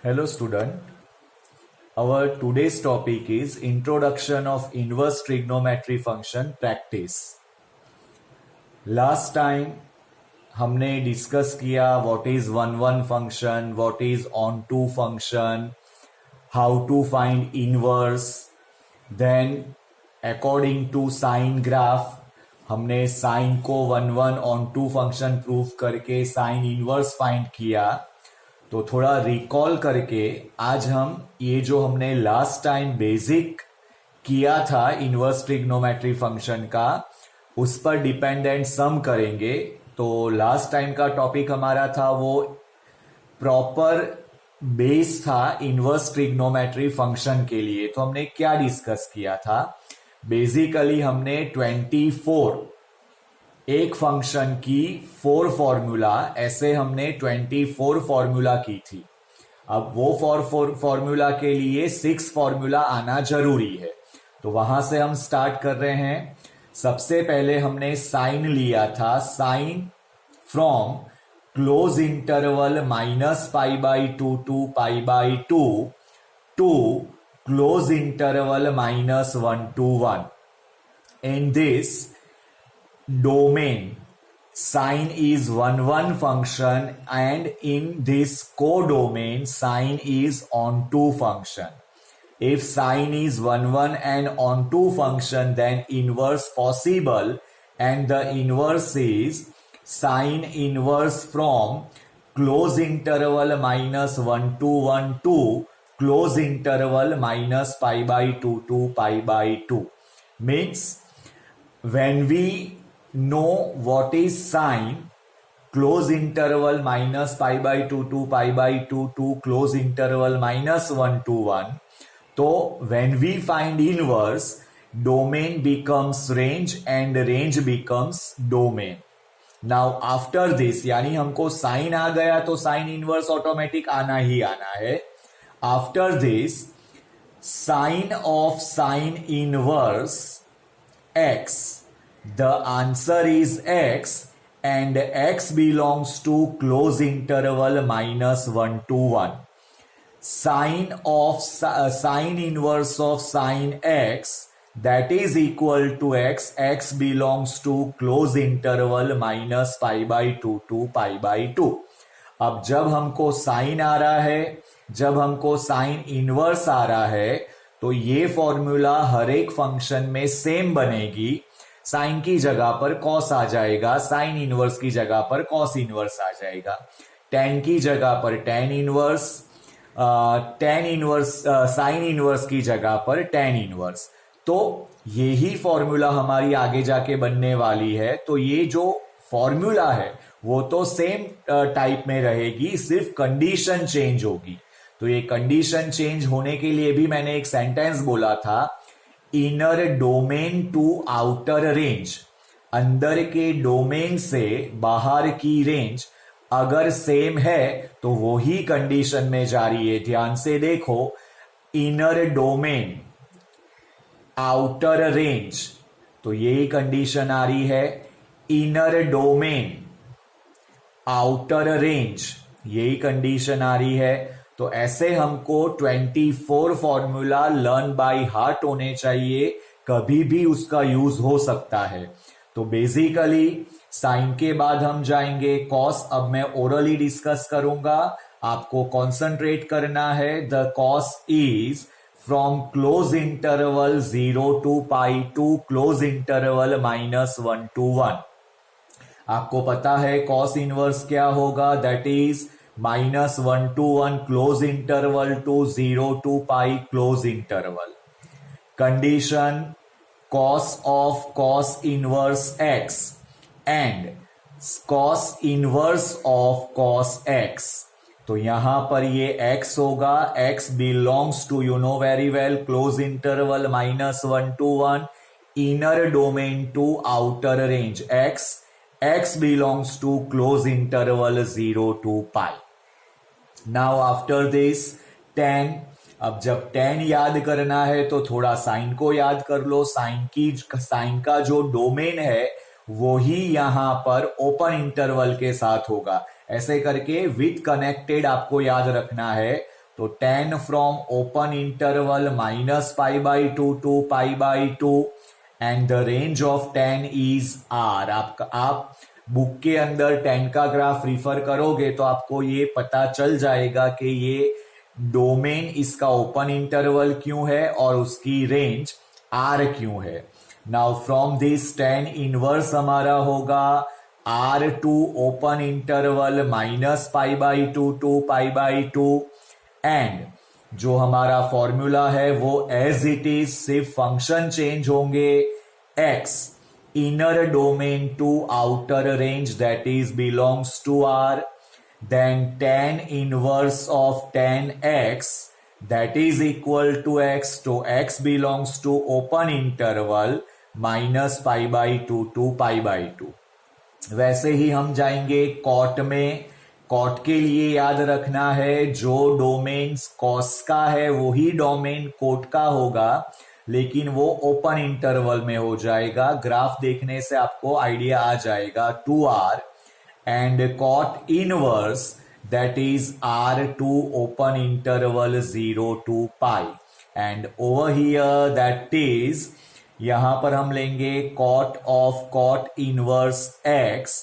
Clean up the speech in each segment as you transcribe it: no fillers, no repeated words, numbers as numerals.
Hello student, our today's topic is Introduction of Inverse Trigonometry Function Practice. Last time हमने discuss किया what is one function, what is onto function, how to find inverse, then according to sine graph हमने sign को one onto function proof करके sine inverse find किया. तो थोड़ा recall करके आज हम ये जो हमने लास्ट टाइम बेसिक किया था इनवर्स ट्रिग्नोमेट्री फंक्शन का उस पर डिपेंडेंट सम करेंगे. तो लास्ट टाइम का टॉपिक हमारा था वो प्रॉपर बेस था इनवर्स ट्रिग्नोमेट्री फंक्शन के लिए. तो हमने क्या डिस्कस किया था? बेसिकली हमने 24 एक फंक्शन की 4 फॉर्मूला ऐसे हमने 24 फॉर्मूला की थी. अब वो फॉर्मूला के लिए 6 फॉर्मूला आना जरूरी है. तो वहां से हम स्टार्ट कर रहे हैं. सबसे पहले हमने साइन लिया था. Sine from close interval -π/2 to π/2 to close interval -1 to 1. In this domain sine is one function and in this codomain sine is onto function. If sine is one and onto function then inverse possible and the inverse is sine inverse from close interval -1 to 1 to close interval -π/2 to π/2. Means when we know what is sine close interval -π/2 to π/2 to close interval -1 to 1, तो when we find inverse domain becomes range and range becomes domain. Now after this यानी हमको sign आ गया तो sine inverse automatic आना ही आना है. After this sine of sine inverse x, the answer is x and x belongs to close interval -1 to 1. Sine of sine inverse of sine x that is equal to x. X belongs to close interval -π/2 to π/2. अब जब हमको sign आ रहा है, जब हमको sine inverse आ रहा है तो ये फॉर्मूला हर एक फंक्शन में सेम बनेगी. साइन की जगह पर कॉस आ जाएगा, साइन इनवर्स की जगह पर कॉस इनवर्स आ जाएगा, टेन की जगह पर टेन इनवर्स, साइन इनवर्स की जगह पर टेन इनवर्स. तो यही फॉर्मूला हमारी आगे जाके बनने वाली है. तो ये जो फॉर्मूला है वो तो सेम टाइप में रहेगी, सिर्फ कंडीशन चेंज होगी. तो ये कंडीशन चेंज होने के लिए भी मैंने एक सेंटेंस बोला था, inner domain to outer range. अंदर के डोमेन से बाहर की रेंज अगर सेम है तो वो ही कंडीशन में जारी है. ध्यान से देखो, इनर डोमेन आउटर रेंज, तो यही कंडीशन आ रही है. इनर डोमेन आउटर रेंज, यही कंडीशन आ रही है. तो ऐसे हमको 24 फॉर्मूला लर्न बाय हार्ट होने चाहिए, कभी भी उसका यूज हो सकता है. तो बेसिकली साइन के बाद हम जाएंगे कॉस. अब मैं ओरली डिस्कस करूंगा, आपको कॉन्सेंट्रेट करना है. The cos is from close interval 0 to π to close interval -1 to 1. आपको पता है कॉस इनवर्स क्या होगा, that is -1 to 1 close interval to 0 to π close interval. Condition cos of cos inverse x and cos inverse of cos x. तो यहां पर ये x होगा. x belongs to, you know very well, close interval -1 to 1, inner domain to outer range x belongs to close interval 0 to π. Now after this tan. अब जब tan याद करना है तो थोड़ा साइन को याद कर लो. साइन का जो डोमेन है वो ही यहां पर ओपन इंटरवल के साथ होगा. ऐसे करके विथ कनेक्टेड आपको याद रखना है. तो 10 from open interval -π/2 to π/2 and the range of 10 is R। आप बुक के अंदर 10 का ग्राफ रिफर करोगे तो आपको ये पता चल जाएगा कि ये डोमेन इसका ओपन इंटरवल क्यों है और उसकी रेंज R क्यों है। नाउ फ्रॉम दिस 10 इनवर्स हमारा होगा R2 open interval -π/2 to π/2 and जो हमारा फॉर्मूला है वो एज इट इज, सिर्फ फंक्शन चेंज होंगे, x inner domain to outer range that is belongs to R, then tan inverse of tan x that is equal to x, तो x belongs to open interval -π/2 to π/2। वैसे ही हम जाएंगे cot में। Cot के लिए याद रखना है जो डोमेन कॉस का है वही डोमेन कोट का होगा, लेकिन वो ओपन इंटरवल में हो जाएगा। ग्राफ देखने से आपको आइडिया आ जाएगा 2R and cot inverse that is R2 open interval 0 to pi, and over here that is, यहां पर हम लेंगे cot of cot inverse x,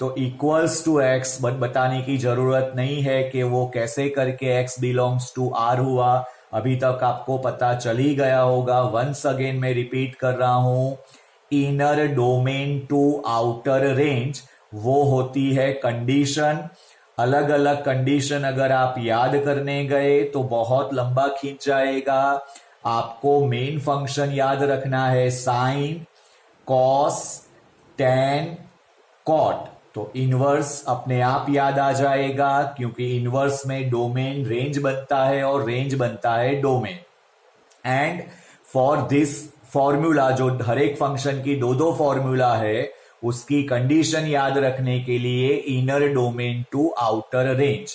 तो इक्वल्स टू x, बट बताने की जरूरत नहीं है कि वो कैसे करके x बिलोंग्स टू R हुआ, अभी तक आपको पता चल ही गया होगा। वंस अगेन मैं रिपीट कर रहा हूं, inner domain to outer range वो होती है कंडीशन। अलग अलग कंडीशन अगर आप याद करने गए तो बहुत लंबा खींच जाएगा। आपको मेन फंक्शन याद रखना है साइन, कॉस, टैन, कॉट, तो इनवर्स अपने आप याद आ जाएगा क्योंकि इनवर्स में डोमेन रेंज बनता है और रेंज बनता है domain. And for this formula, जो हर एक फंक्शन की दो दो फॉर्मूला है, उसकी कंडीशन याद रखने के लिए inner domain to outer range.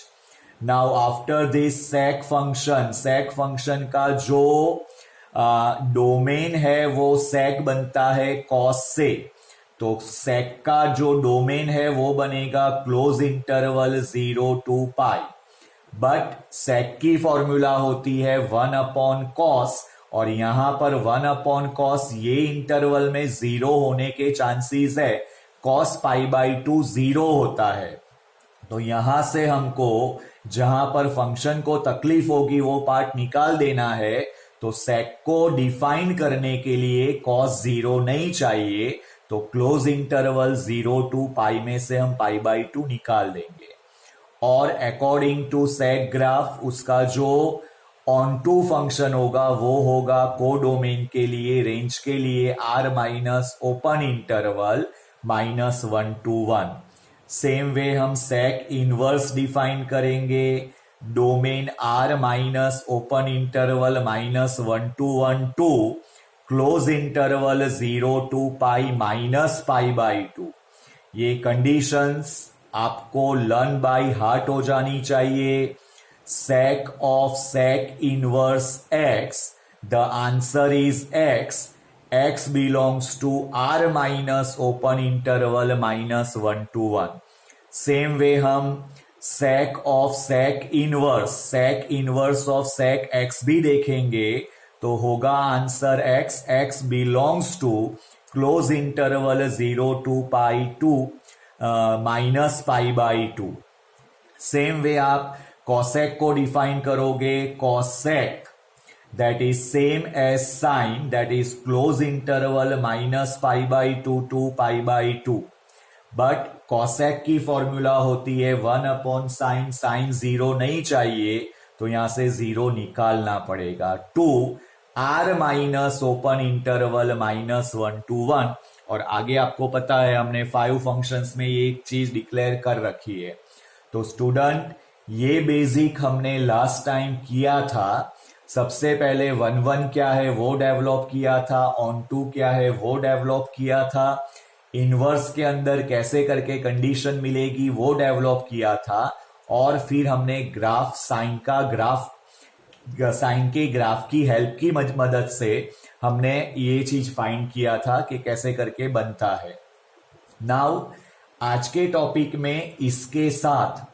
Now after this sec function का जो डोमेन है वो सेक बनता है कॉस से, तो सेक का जो डोमेन है वो बनेगा close interval 0 to π, but sec की फॉर्मूला होती है 1/cos, और यहां पर 1/cos ये इंटरवल में 0 होने के चांसेस है, cos π/2 0 होता है। तो यहां से हमको जहां पर फंक्शन को तकलीफ होगी वो पार्ट निकाल देना है, तो सेक को डिफाइन करने के लिए cos 0 नहीं चाहिए, तो क्लोज इंटरवल 0 to π में से हम π/2 निकाल देंगे। और अकॉर्डिंग टू सेक ग्राफ उसका जो ऑन टू फंक्शन होगा वो होगा कोडोमेन के लिए, रेंज के लिए R minus open interval -1 to 1। Same way हम सेक इनवर्स डिफाइन करेंगे, domain R minus open interval -1 to 1 to close interval 0 to π -π/2। ये कंडीशंस आपको लर्न बाय हार्ट हो जानी चाहिए। sec of sec inverse x, the answer is x belongs to R minus open interval -1 to 1। Same way हम sec of sec inverse of sec x भी देखेंगे, तो होगा answer x belongs to close interval 0 to π to -π/2। Same way आप cosec को define करोगे, cosec that is same as sin, that is close interval -π/2 to π/2, but cosec की formula होती है 1/sin, sin 0 नहीं चाहिए तो यहां से 0 निकालना पड़ेगा, to R minus open interval -1 to 1। और आगे आपको पता है हमने 5 फंक्शंस में ये एक चीज डिक्लेयर कर रखी है। तो स्टूडेंट ये बेसिक हमने लास्ट टाइम किया था। सबसे पहले 1 क्या है वो डेवलप किया था, ऑन टू क्या है वो डेवलप किया था, इनवर्स के अंदर कैसे करके कंडीशन मिलेगी वो डेवलप किया था, और फिर हमने ग्राफ साइन के ग्राफ की हेल्प की मदद से हमने ये चीज फाइंड किया था कि कैसे करके बनता है। नाउ आज के टॉपिक में इसके साथ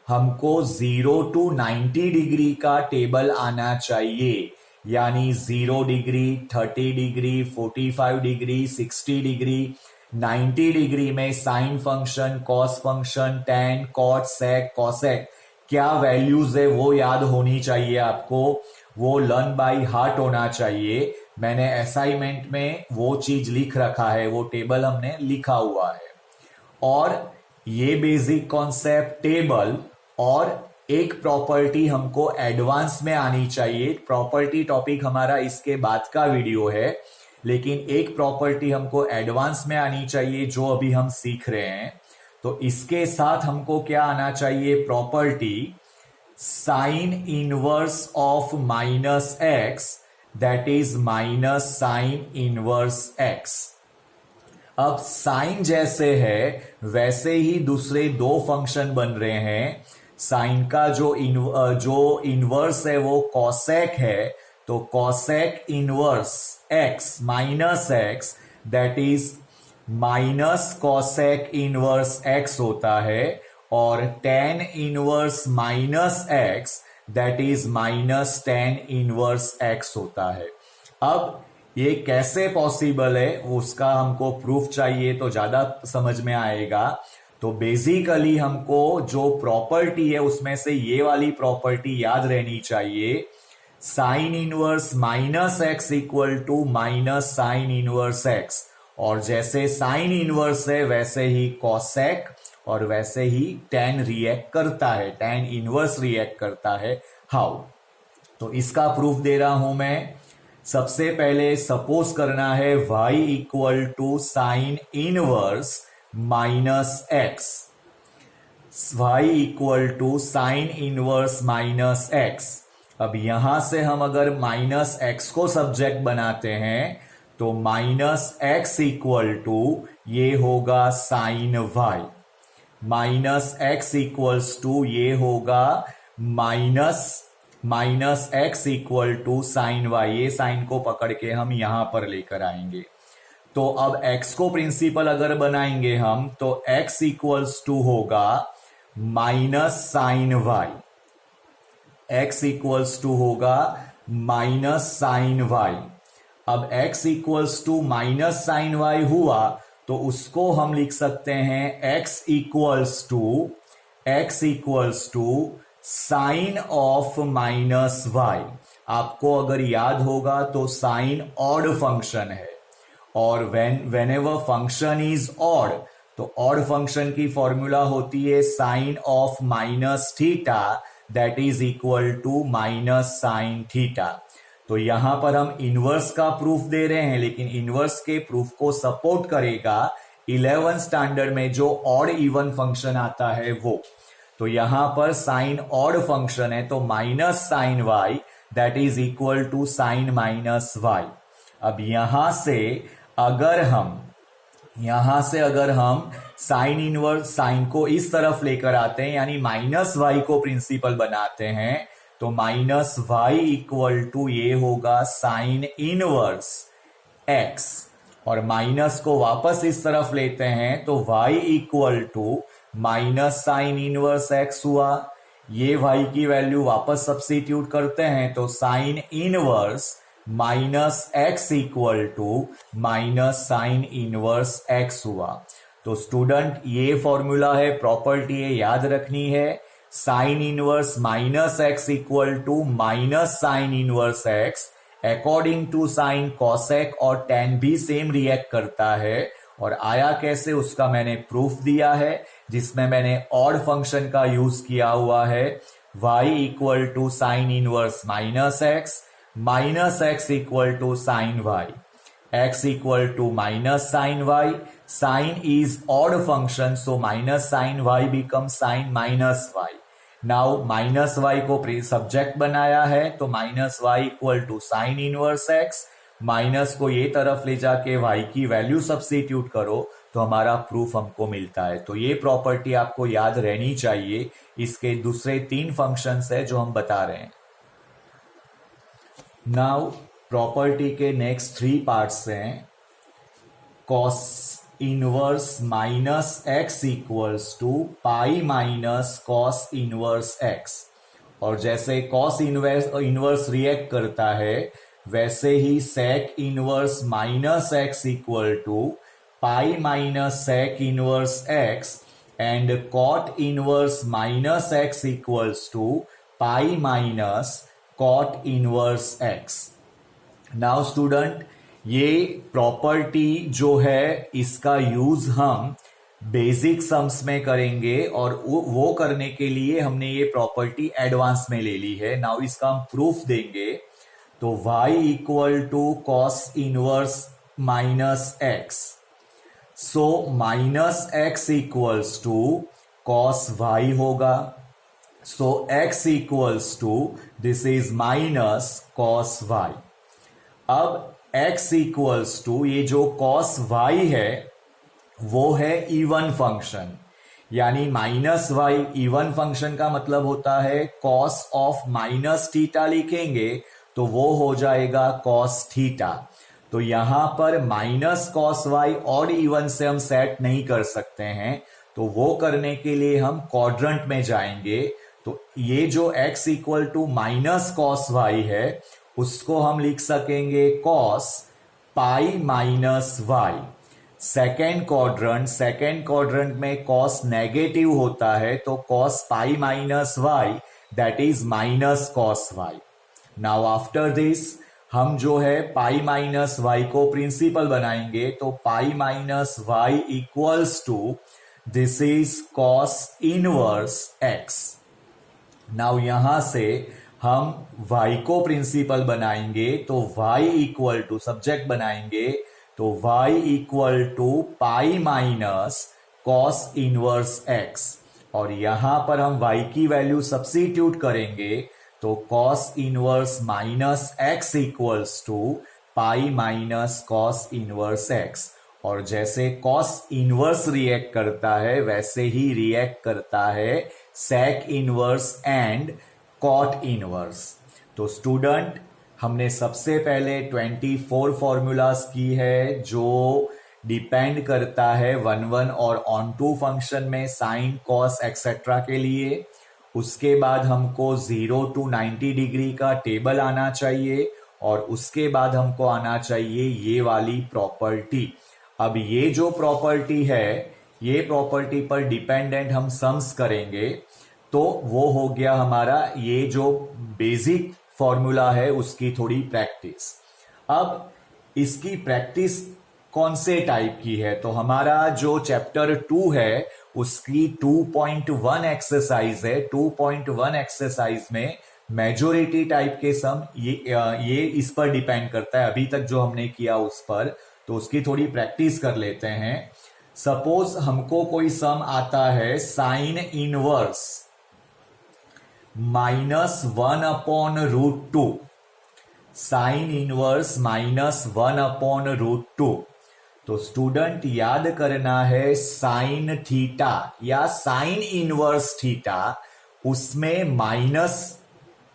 हमको 0 to 90 डिग्री का टेबल आना चाहिए, यानी 0 degree, 30 degree, 45 degree, 60 degree, 90 degree में sine function, cos function, tan, cot, sec, cosec क्या वैल्यूज है वो याद होनी चाहिए आपको, वो लर्न बाय हार्ट होना चाहिए। मैंने असाइनमेंट में वो चीज लिख रखा है, वो टेबल हमने लिखा हुआ है। और ये बेसिक कॉन्सेप्ट टेबल और एक प्रॉपर्टी हमको एडवांस में आनी चाहिए। प्रॉपर्टी टॉपिक हमारा इसके बाद का वीडियो है, लेकिन एक प्रॉपर्टी हमको एडवांस में आनी चाहिए जो अभी हम सीख रहे हैं। तो इसके साथ हमको क्या आना चाहिए, property sign inverse of minus x, that is minus sine inverse x. अब साइन जैसे है वैसे ही दूसरे दो फंक्शन बन रहे हैं। साइन का जो इनवर्स है वो कॉसेक है, तो cosec inverse x minus x, that is minus cosec inverse x होता है। और tan inverse minus x, that is minus tan inverse x होता है। अब ये कैसे पॉसिबल है उसका हमको प्रूफ चाहिए तो ज्यादा समझ में आएगा। तो बेसिकली हमको जो प्रॉपर्टी है उसमें से ये वाली प्रॉपर्टी याद रहनी चाहिए, sine inverse minus x equal to minus sine inverse x. और जैसे साइन इनवर्स है वैसे ही कॉसेक और वैसे ही टैन रिएक्ट करता है, टैन इनवर्स रिएक्ट करता है। हाउ? तो इसका प्रूफ दे रहा हूं मैं। सबसे पहले सपोज करना है y equal to sine inverse minus x, y equal to sine inverse minus x. अब यहां से हम अगर माइनस एक्स को सब्जेक्ट बनाते हैं तो माइनस एक्स इक्वल टू ये होगा sine y, minus x equals to ये होगा minus x equal to sine y. ये साइन को पकड़ के हम यहां पर लेकर आएंगे। तो अब x को प्रिंसिपल अगर बनाएंगे हम तो x इक्वल्स टू होगा minus sine y, x equals to होगा माइनस साइन वाई। अब x equals to minus sine y हुआ तो उसको हम लिख सकते हैं x equals to sine of minus y. आपको अगर याद होगा तो साइन ऑड फंक्शन है, और whenever फंक्शन इज ऑड तो ऑड फंक्शन की फॉर्मूला होती है sine of minus theta, that is equal to minus sine theta. तो यहां पर हम इनवर्स का प्रूफ दे रहे हैं, लेकिन इनवर्स के प्रूफ को सपोर्ट करेगा 11th स्टैंडर्ड में जो ऑड इवन फंक्शन आता है वो। तो यहां पर साइन ऑड फंक्शन है तो minus sine y, that is equal to sine minus y. अब यहां से अगर हम साइन इनवर्स साइन को इस तरफ लेकर आते हैं, यानी माइनस वाई को प्रिंसिपल बनाते हैं, तो माइनस वाई इक्वल टू ये होगा साइन इनवर्स एक्स। और माइनस को वापस इस तरफ लेते हैं तो y equal to minus sine inverse x हुआ। ये y की वैल्यू वापस सब्स्टिट्यूट करते हैं तो sine inverse minus x equal to minus sine inverse x हुआ। तो स्टूडेंट ये फॉर्मूला है, प्रॉपर्टी है, याद रखनी है। Sine inverse minus x equal to minus sine inverse x, according to sine cosec और टैन भी सेम रिएक्ट करता है। और आया कैसे उसका मैंने प्रूफ दिया है, जिसमें मैंने ऑड फंक्शन का यूज किया हुआ है। y equal to sine inverse minus x equal to sine y, x equal to minus sine y. Sine is odd function, so minus sine y become sine minus y. Now minus y को subject बनाया है तो minus y equal to sine inverse x, minus को ये तरफ ले जाके y की वैल्यू सब्स्टिट्यूट करो तो हमारा प्रूफ हमको मिलता है। तो ये प्रॉपर्टी आपको याद रहनी चाहिए। इसके दूसरे 3 फंक्शंस है जो हम बता रहे हैं। नाउ प्रॉपर्टी के नेक्स्ट 3 पार्ट्स हैं। Inverse minus x equals to pi minus cos inverse x. और जैसे कॉस इनवर्स रिएक्ट करता है वैसे ही sec inverse minus x equal to pi minus sec inverse X and cot inverse minus x equals to pi minus cot inverse x. Now student, ये property जो है इसका यूज हम बेसिक सम्स में करेंगे और वो करने के लिए हमने ये प्रॉपर्टी एडवांस में ले ली है। नाउ इसका हम प्रूफ देंगे। तो y equal to cos inverse minus x, so minus x equals to cos y होगा। So x equals to this is minus cos y। अब x इक्वल्स टू ये जो कॉस y है वो है इवन फंक्शन, यानी माइनस वाई इवन फंक्शन का मतलब होता है कॉस ऑफ माइनस थीटा लिखेंगे तो वो हो जाएगा कॉस थीटा। तो यहां पर माइनस कॉस वाई और इवन से हम सेट नहीं कर सकते हैं, तो वो करने के लिए हम क्वाड्रेंट में जाएंगे। तो ये जो x equal to minus cos y है उसको हम लिख सकेंगे cos pi minus y. Second quadrant में कॉस नेगेटिव होता है तो cos pi minus y that is minus cos y. Now after this हम जो है पाई माइनस वाई को प्रिंसिपल बनाएंगे तो pi minus y equals to this is cos inverse x. Now यहां से हम y को प्रिंसिपल बनाएंगे तो y इक्वल टू सब्जेक्ट बनाएंगे तो y equal to pi minus cos inverse x और यहां पर हम y की वैल्यू सब्स्टिट्यूट करेंगे तो cos inverse minus x equals to pi minus cos inverse x। और जैसे कॉस इनवर्स रिएक्ट करता है वैसे ही रिएक्ट करता है sec inverse and cot inverse. तो स्टूडेंट, हमने सबसे पहले 24 फॉर्मूलाज की है जो डिपेंड करता है 1 और ऑन टू फंक्शन में साइन कॉस एक्सेट्रा के लिए। उसके बाद हमको 0 to 90 डिग्री का टेबल आना चाहिए और उसके बाद हमको आना चाहिए ये वाली प्रॉपर्टी। अब ये जो प्रॉपर्टी है ये प्रॉपर्टी पर डिपेंडेंट हम सम्स करेंगे तो वो हो गया हमारा ये जो बेसिक फॉर्मूला है उसकी थोड़ी प्रैक्टिस। अब इसकी प्रैक्टिस कौन से टाइप की है तो हमारा जो चैप्टर 2 है उसकी 2.1 एक्सरसाइज है। 2.1 एक्सरसाइज में मेजोरिटी टाइप के सम ये इस पर डिपेंड करता है अभी तक जो हमने किया उस पर, तो उसकी थोड़ी प्रैक्टिस कर लेते हैं। सपोज हमको कोई सम आता है साइन इनवर्स -1/√2, साइन इनवर्स -1/√2। तो स्टूडेंट याद करना है साइन थीटा या साइन इनवर्स थीटा उसमें माइनस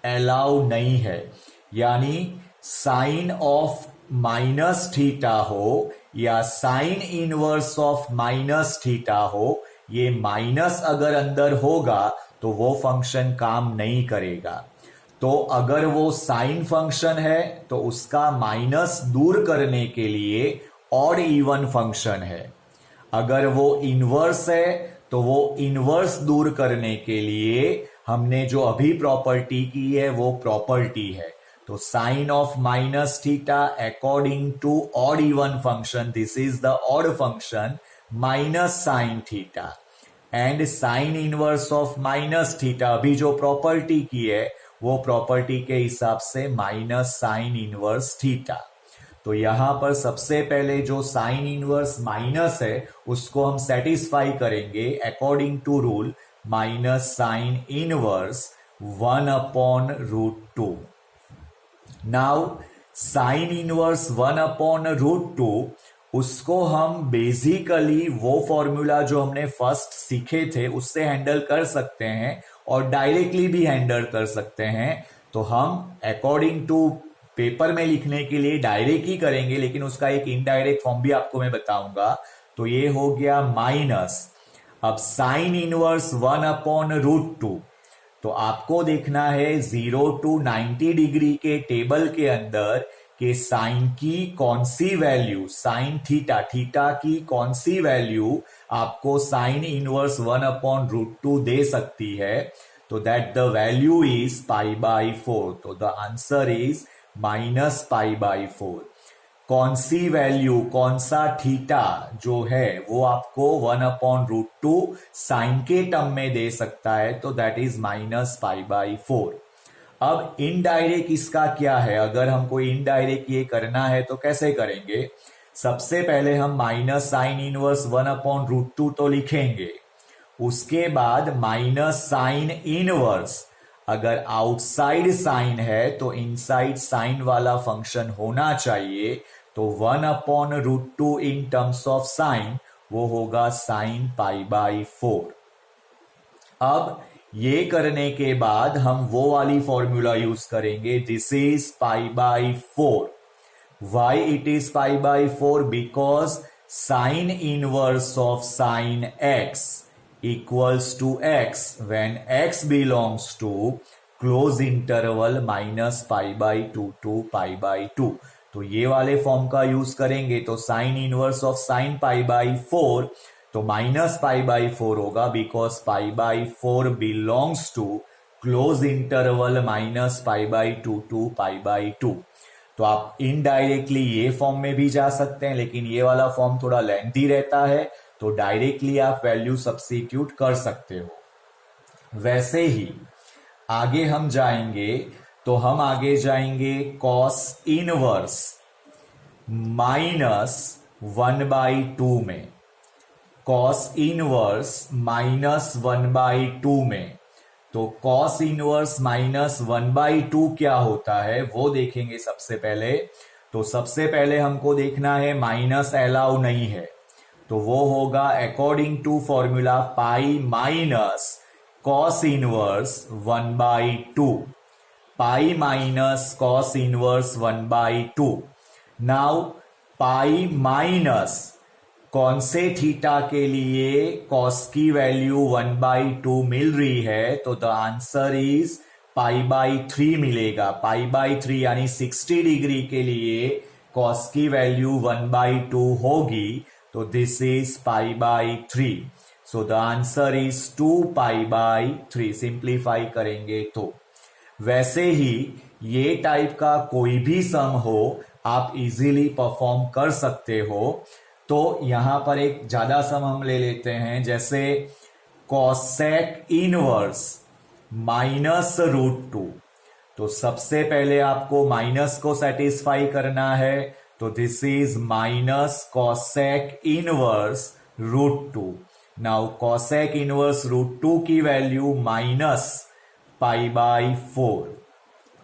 अलाउ नहीं है, यानी साइन ऑफ माइनस थीटा हो या sign inverse of minus theta हो, ये माइनस अगर अंदर होगा तो वो फंक्शन काम नहीं करेगा। तो अगर वो साइन फंक्शन है तो उसका माइनस दूर करने के लिए ऑड इवन फंक्शन है। अगर वो इनवर्स है तो वो इनवर्स दूर करने के लिए हमने जो अभी प्रॉपर्टी की है वो प्रॉपर्टी है। तो sine of minus theta according to odd even function this is the odd function minus sine theta and sine inverse of minus theta अभी जो प्रॉपर्टी की है वो प्रॉपर्टी के हिसाब से माइनस साइन इनवर्स थीटा। तो यहां पर सबसे पहले जो साइन इनवर्स माइनस है उसको हम सेटिस्फाई करेंगे according to rule minus sine inverse 1/√2। Now sine inverse 1/√2 उसको हम बेसिकली वो फॉर्मूला जो हमने फर्स्ट सीखे थे उससे हैंडल कर सकते हैं और डायरेक्टली भी हैंडल कर सकते हैं। तो हम अकॉर्डिंग टू पेपर में लिखने के लिए डायरेक्ट ही करेंगे, लेकिन उसका एक इनडायरेक्ट फॉर्म भी आपको मैं बताऊंगा। तो ये हो गया माइनस। अब साइन इनवर्स 1/√2, तो आपको देखना है 0 to 90 डिग्री के टेबल के अंदर कि साइन की कौन सी वैल्यू, साइन थीटा, थीटा की कौन सी वैल्यू आपको साइन इनवर्स 1/√2 दे सकती है। तो दैट द वैल्यू इज π/4। तो द आंसर इज -π/4। कौन सी वैल्यू, कौन सा थीटा जो है वो आपको 1/√2 साइन के टर्म में दे सकता है, तो दैट इज -π/4। अब इनडायरेक्ट इसका क्या है, अगर हमको इनडायरेक्ट ये करना है तो कैसे करेंगे? सबसे पहले हम माइनस साइन इनवर्स 1/√2 तो लिखेंगे, उसके बाद माइनस साइन इनवर्स, अगर आउटसाइड साइन है तो इनसाइड साइन वाला फंक्शन होना चाहिए, तो 1/√2 इन टर्म्स ऑफ साइन वो होगा साइन π/4। अब ये करने के बाद हम वो वाली फॉर्मूला यूज करेंगे, this is π/4। Why it is π/4? Because sine inverse of sine x equals to x when x belongs to close interval -π/2 to π/2। तो ये वाले फॉर्म का यूज करेंगे तो साइन इनवर्स ऑफ साइन π/4 तो -π/4 होगा, because π/4 belongs to close interval -π/2 to π/2। तो आप इनडायरेक्टली ये फॉर्म में भी जा सकते हैं, लेकिन ये वाला फॉर्म थोड़ा लेंथी रहता है, तो डायरेक्टली आप वैल्यू सब्स्टिट्यूट कर सकते हो। वैसे ही आगे हम जाएंगे तो हम आगे जाएंगे कॉस इनवर्स -1/2 में, कॉस इनवर्स -1/2 में। तो कॉस इनवर्स -1/2 क्या होता है वो देखेंगे सबसे पहले। तो सबसे पहले हमको देखना है माइनस अलाउ नहीं है, तो वो होगा according to formula pi minus cos inverse 1/2, pi minus cos inverse 1/2। Now pi minus कौन से थीटा के लिए कॉस की वैल्यू 1/2 मिल रही है, तो द आंसर इज π/3 मिलेगा। π/3 यानी 60 डिग्री के लिए कॉस की वैल्यू 1/2 होगी, तो this is π/3। So the answer is 2π/3। Simplify करेंगे तो वैसे ही ये टाइप का कोई भी सम हो आप इजीली परफॉर्म कर सकते हो। तो यहां पर एक ज्यादा सम हम ले लेते हैं, जैसे कॉसेक इनवर्स -√2। तो सबसे पहले आपको माइनस को सेटिस्फाई करना है, तो this is minus cosec inverse √2। Now cosec inverse √2 की वैल्यू -π/4।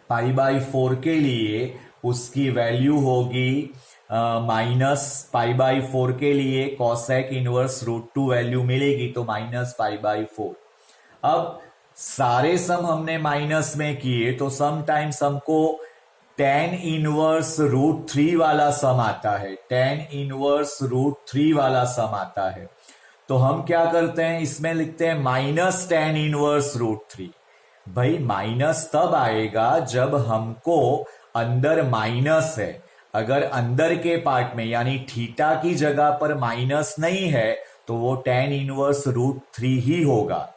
π/4 के लिए उसकी वैल्यू होगी -π/4 के लिए कॉसेक इनवर्स √2 वैल्यू मिलेगी, तो -π/4। अब सारे सम हमने माइनस में किए, तो समटाइम्स हमको tan इनवर्स √3 वाला सम आता है, tan इनवर्स √3 वाला सम आता है। तो हम क्या करते हैं, इसमें लिखते हैं माइनस tan इनवर्स √3। भाई माइनस तब आएगा जब हमको अंदर माइनस है, अगर अंदर के पार्ट में यानी थीटा की जगह पर माइनस नहीं है तो वो tan इनवर्स √3 ही होगा।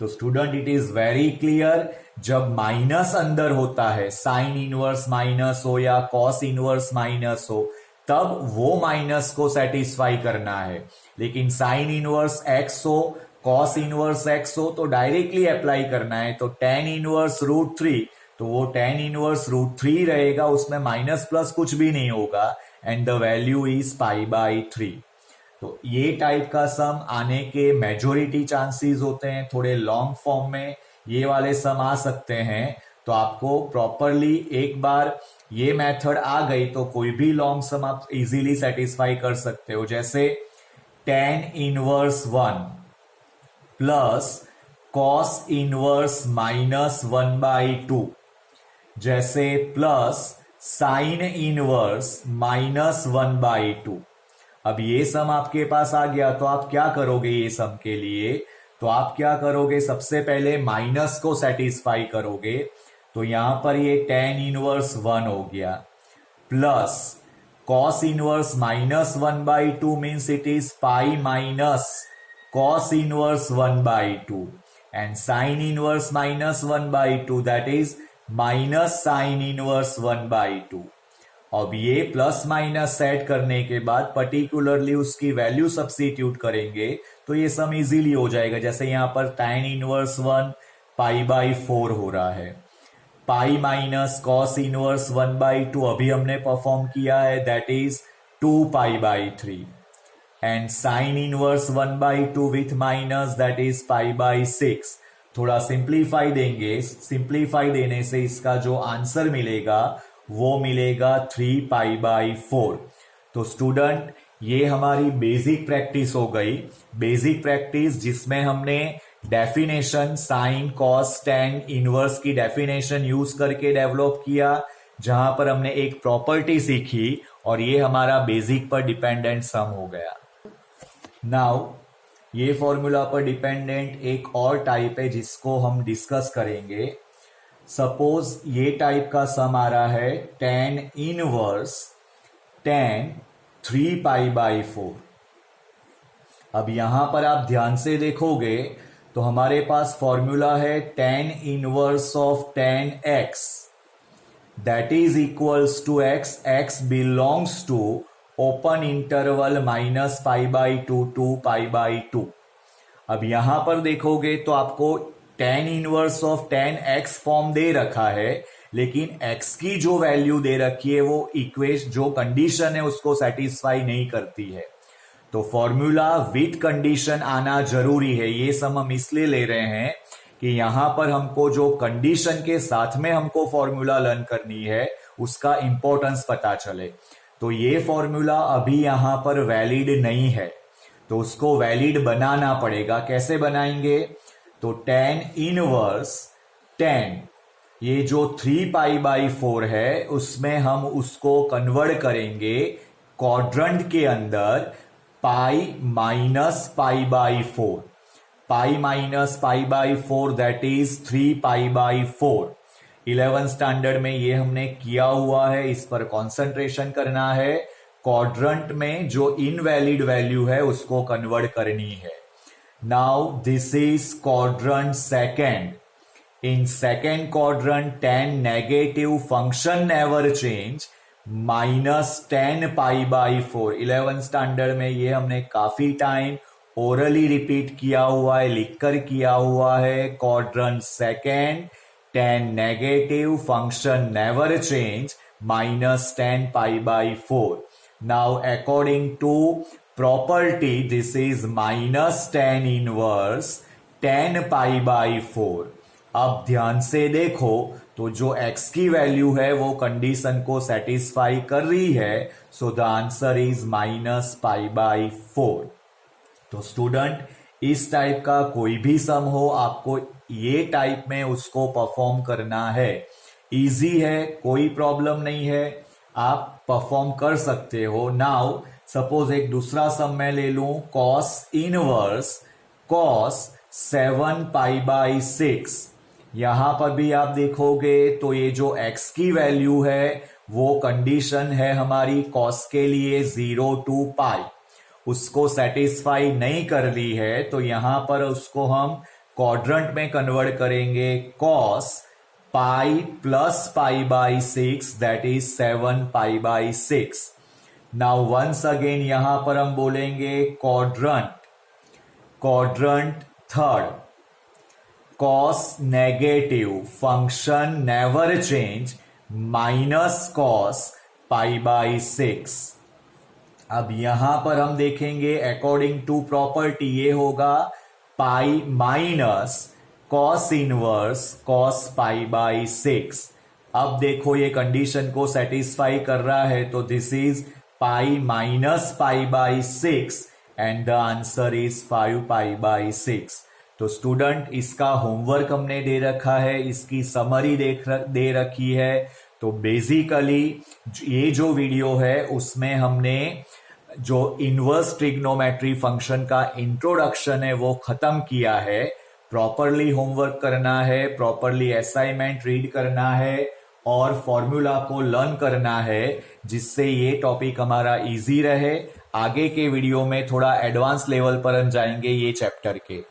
तो student it is very clear, जब माइनस अंदर होता है, साइन इनवर्स माइनस हो या कॉस इनवर्स माइनस हो, तब वो माइनस को सेटिस्फाई करना है। लेकिन साइन इनवर्स एक्स हो, कॉस इनवर्स एक्स हो, तो डायरेक्टली अप्लाई करना है। तो tan इनवर्स √3, तो वो tan इनवर्स √3 रहेगा, उसमें माइनस प्लस कुछ भी नहीं होगा, एंड द वैल्यू इज π/3। तो ये टाइप का सम आने के मेजोरिटी चांसेस होते हैं, थोड़े लॉन्ग फॉर्म में ये वाले सम आ सकते हैं। तो आपको प्रॉपरली एक बार ये मेथड आ गई तो कोई भी लॉन्ग सम आप इजीली सेटिस्फाई कर सकते हो। जैसे tan inverse 1 plus cos inverse -1/2, जैसे प्लस साइन इनवर्स -1/2। अब ये सम आपके पास आ गया तो आप क्या करोगे ये सम के लिए, तो आप क्या करोगे, सबसे पहले माइनस को सेटिस्फाई करोगे। तो यहां पर ये tan इनवर्स 1 हो गया, plus cos inverse minus 1/2 means it is pi minus cos inverse 1/2 and sin inverse minus 1/2 that is minus sin inverse 1/2। अब ये प्लस माइनस सेट करने के बाद पर्टिकुलरली उसकी वैल्यू सब्स्टिट्यूट करेंगे तो ये सम इजीली हो जाएगा। जैसे यहां पर tan इनवर्स 1 π/4 हो रहा है, पाई माइनस cos इनवर्स 1/2 अभी हमने परफॉर्म किया है that is 2 π/3 and sine inverse 1/2 with minus that is π/6। थोड़ा सिंप्लीफाई देंगे, सिंप्लीफाई देने से इसका जो आंसर मिलेगा वो मिलेगा 3 π/4। तो स्टूडेंट ये हमारी बेसिक प्रैक्टिस हो गई, बेसिक प्रैक्टिस जिसमें हमने definition sine cos tan inverse की डेफिनेशन यूज करके डेवलप किया, जहां पर हमने एक प्रॉपर्टी सीखी और ये हमारा बेसिक पर डिपेंडेंट सम हो गया। नाउ ये फॉर्मूला पर डिपेंडेंट एक और टाइप है जिसको हम डिस्कस करेंगे। सपोज ये टाइप का सम आ रहा है tan इनवर्स tan 3 π/4। अब यहां पर आप ध्यान से देखोगे तो हमारे पास फॉर्मूला है tan inverse of tan x that is equals to x belongs to open interval minus π/2 to π/2। अब यहां पर देखोगे तो आपको tan inverse of tan x form दे रखा है, लेकिन x की जो वैल्यू दे रखी है वो इक्वेशन जो कंडीशन है उसको सेटिस्फाई नहीं करती है। तो फॉर्मूला विथ कंडीशन आना जरूरी है। ये सम हम इसलिए ले रहे हैं कि यहां पर हमको जो कंडीशन के साथ में हमको फॉर्मूला लर्न करनी है उसका इंपॉर्टेंस पता चले। तो ये फॉर्मूला अभी यहां पर वैलिड नहीं है, तो उसको वैलिड बनाना पड़ेगा। कैसे बनाएंगे, तो tan इनवर्स 10 ये जो 3 π/4 है उसमें हम उसको कन्वर्ट करेंगे क्वाड्रेंट के अंदर pi minus π/4, pi minus π/4 that is 3 π/4। 11th standard में ये हमने किया हुआ है, इस पर कंसंट्रेशन करना है। क्वाड्रेंट में जो इनवैलिड वैल्यू है उसको कन्वर्ट करनी है। Now this is quadrant second. In second quadrant tan negative function never change minus tan π/4। 11th standard में ये हमने काफी टाइम ओरली रिपीट किया हुआ है, लिखकर किया हुआ है। Quadrant second tan negative function never change minus tan π/4। Now according to property this is minus tan inverse tan π/4। अब ध्यान से देखो तो जो x की वैल्यू है वो कंडीशन को सेटिस्फाई कर रही है, so the answer is minus π/4। तो स्टूडेंट इस टाइप का कोई भी सम हो आपको ये टाइप में उसको परफॉर्म करना है। इजी है, कोई प्रॉब्लम नहीं है, आप परफॉर्म कर सकते हो। नाउ सपोज एक दूसरा सम मैं ले लूं cos इनवर्स cos 7 π/6। यहां पर भी आप देखोगे तो ये जो x की वैल्यू है वो कंडीशन है हमारी cos के लिए 0 to π, उसको सेटिस्फाई नहीं कर ली है, तो यहां पर उसको हम क्वाड्रेंट में कन्वर्ट करेंगे cos pi plus π/6 that is 7 π/6। Now once again यहां पर हम बोलेंगे quadrant third cos negative function never change minus cos π/6। अब यहां पर हम देखेंगे अकॉर्डिंग टू प्रॉपर्टी ये होगा pi minus cos inverse cos π/6। अब देखो ये कंडीशन को सेटिस्फाई कर रहा है, तो this is pi minus π/6 and the answer is 5 π/6। तो स्टूडेंट इसका होमवर्क हमने दे रखा है, इसकी समरी दे रखी है। तो बेसिकली ये जो वीडियो है उसमें हमने जो इनवर्स ट्रिग्नोमेट्री फंक्शन का इंट्रोडक्शन है वो खत्म किया है। प्रॉपरली होमवर्क करना है, प्रॉपरली असाइनमेंट रीड करना है और फॉर्मूला को लर्न करना है, जिससे ये टॉपिक हमारा इजी रहे। आगे के वीडियो में थोड़ा एडवांस लेवल पर हम जाएंगे ये चैप्टर के।